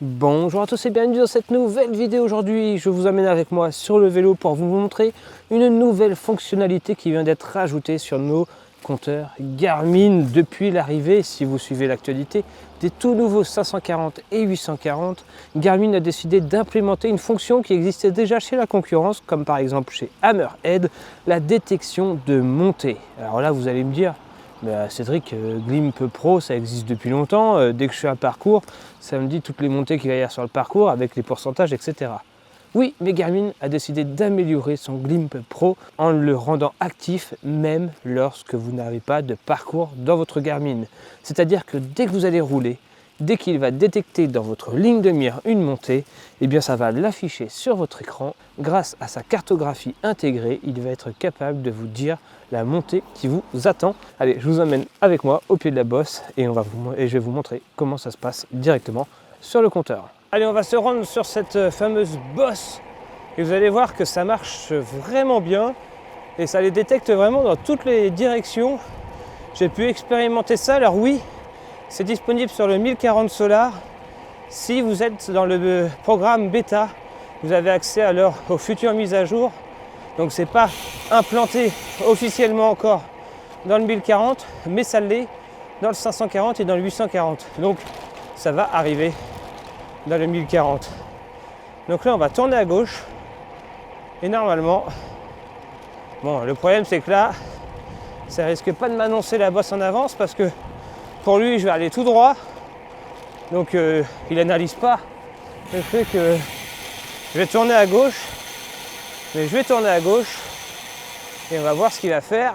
Bonjour à tous et bienvenue dans cette nouvelle vidéo. Aujourd'hui, je vous amène avec moi sur le vélo pour vous montrer une nouvelle fonctionnalité qui vient d'être rajoutée sur nos compteurs Garmin depuis l'arrivée, si vous suivez l'actualité, des tout nouveaux 540 et 840. Garmin a décidé d'implémenter une fonction qui existait déjà chez la concurrence, comme par exemple chez Hammerhead, la détection de montée. Alors là, vous allez me dire, Cédric, Glimp Pro, ça existe depuis longtemps. Dès que je fais un parcours, ça me dit toutes les montées qu'il va y avoir sur le parcours avec les pourcentages, etc. Oui, mais Garmin a décidé d'améliorer son Glimp Pro en le rendant actif même lorsque vous n'avez pas de parcours dans votre Garmin. C'est-à-dire que dès que vous allez rouler, dès qu'il va détecter dans votre ligne de mire une montée, eh bien ça va l'afficher sur votre écran. Grâce à sa cartographie intégrée, il va être capable de vous dire la montée qui vous attend. Allez, je vous emmène avec moi au pied de la bosse et je vais vous montrer comment ça se passe directement sur le compteur. Allez, on va se rendre sur cette fameuse bosse et vous allez voir que ça marche vraiment bien et ça les détecte vraiment dans toutes les directions. J'ai pu expérimenter ça. Alors oui, c'est disponible sur le 1040 Solar. Si vous êtes dans le programme bêta, vous avez accès aux futures mises à jour. Donc c'est pas implanté officiellement encore dans le 1040, mais ça l'est dans le 540 et dans le 840. Donc ça va arriver dans le 1040. Donc là on va tourner à gauche et normalement, bon, le problème c'est que là ça risque pas de m'annoncer la bosse en avance parce que pour lui je vais aller tout droit, donc il n'analyse pas le fait que je vais tourner à gauche, mais je vais tourner à gauche et on va voir ce qu'il va faire.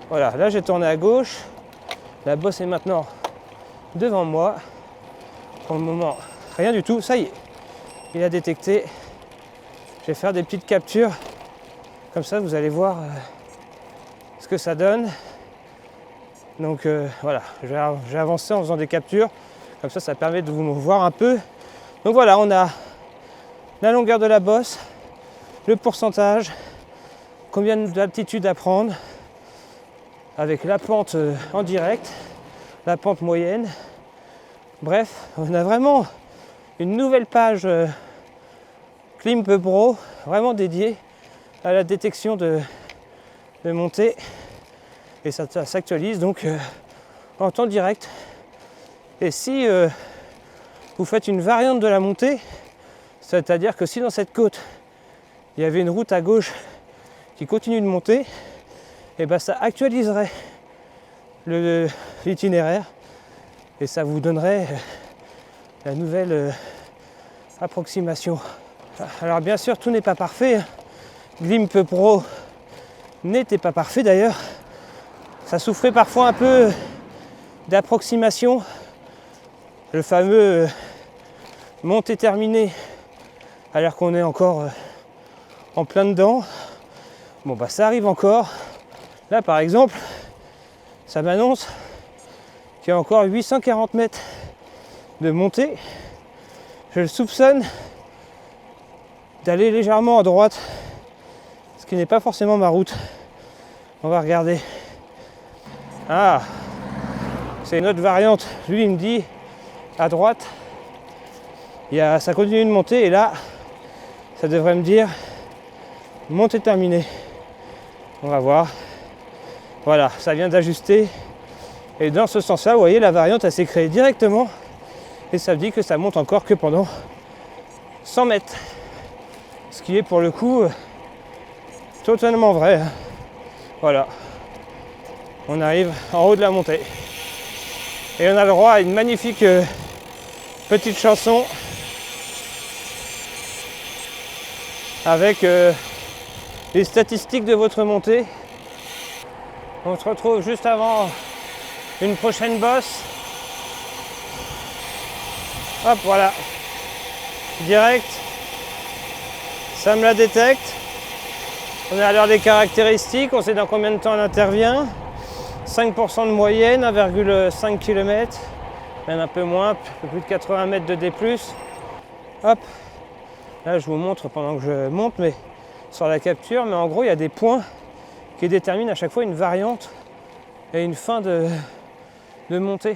Voilà, là j'ai tourné à gauche, la bosse est maintenant devant moi. Pour le moment rien du tout, ça y est, il a détecté. Je vais faire des petites captures, comme ça vous allez voir ce que ça donne. Donc voilà, je vais avancer en faisant des captures, comme ça permet de vous voir un peu. Donc voilà, on a la longueur de la bosse, le pourcentage, combien d'altitude à prendre, avec la pente en direct, la pente moyenne. Bref, on a vraiment une nouvelle page Glimp Pro, vraiment dédiée à la détection de montée. Et ça s'actualise donc en temps direct. Et si vous faites une variante de la montée, c'est-à-dire que si dans cette côte il y avait une route à gauche qui continue de monter, et ben ça actualiserait l'itinéraire et ça vous donnerait la nouvelle approximation. Alors bien sûr tout n'est pas parfait, Glimp Pro n'était pas parfait d'ailleurs. Ça souffrait parfois un peu d'approximation, le fameux montée terminée alors qu'on est encore en plein dedans. Bon bah ça arrive encore. Là par exemple, ça m'annonce qu'il y a encore 840 mètres de montée. Je le soupçonne d'aller légèrement à droite, ce qui n'est pas forcément ma route. On va regarder. Ah, c'est une autre variante. Lui, il me dit à droite, ça continue de monter et là, ça devrait me dire montée terminée. On va voir. Voilà, ça vient d'ajuster. Et dans ce sens-là, vous voyez, la variante, elle s'est créée directement. Et ça me dit que ça monte encore que pendant 100 mètres. Ce qui est pour le coup totalement vrai. Voilà. On arrive en haut de la montée. Et on a le droit à une magnifique petite chanson avec les statistiques de votre montée. On se retrouve juste avant une prochaine bosse. Hop, voilà. Direct. Ça me la détecte. On est à l'heure des caractéristiques. On sait dans combien de temps elle intervient. 5% de moyenne, 1,5 km, même un peu moins, un peu plus de 80 mètres de D+. Hop, là je vous montre pendant que je monte mais sur la capture, mais en gros il y a des points qui déterminent à chaque fois une variante et une fin de montée.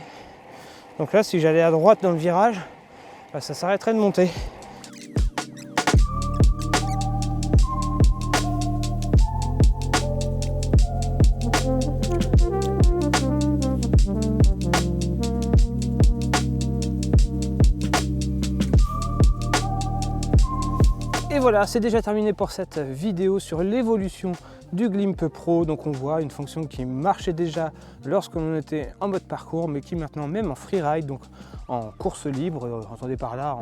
Donc là si j'allais à droite dans le virage, bah, ça s'arrêterait de monter. Et voilà, c'est déjà terminé pour cette vidéo sur l'évolution du Glimp Pro. Donc on voit une fonction qui marchait déjà lorsqu'on était en mode parcours, mais qui maintenant, même en freeride, donc en course libre, entendez par là,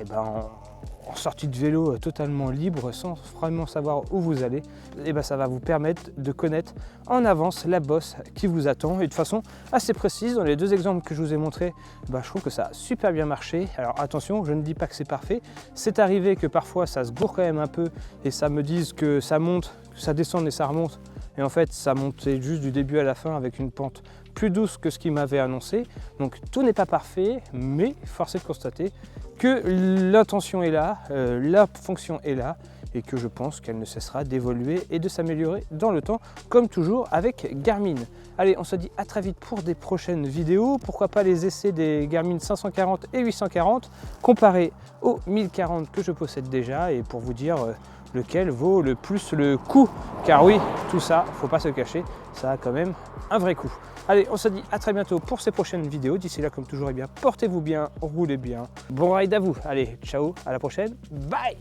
en sortie de vélo totalement libre, sans vraiment savoir où vous allez, et ça va vous permettre de connaître en avance la bosse qui vous attend, et de façon assez précise. Dans les deux exemples que je vous ai montrés, je trouve que ça a super bien marché. Alors attention, je ne dis pas que c'est parfait, c'est arrivé que parfois ça se gourre quand même un peu, et ça me dise que ça monte, que ça descend et ça remonte, et en fait ça montait juste du début à la fin avec une pente plus douce que ce qu'il m'avait annoncé. Donc tout n'est pas parfait, mais force est de constater que l'intention est là, la fonction est là, et que je pense qu'elle ne cessera d'évoluer et de s'améliorer dans le temps, comme toujours avec Garmin. Allez, on se dit à très vite pour des prochaines vidéos. Pourquoi pas les essais des Garmin 540 et 840 comparés aux 1040 que je possède déjà, et pour vous dire lequel vaut le plus le coup. Car oui, tout ça, faut pas se cacher, ça a quand même un vrai coût. Allez, on se dit à très bientôt pour ces prochaines vidéos. D'ici là, comme toujours, portez-vous bien, roulez bien. Bon ride à vous. Allez, ciao, à la prochaine. Bye!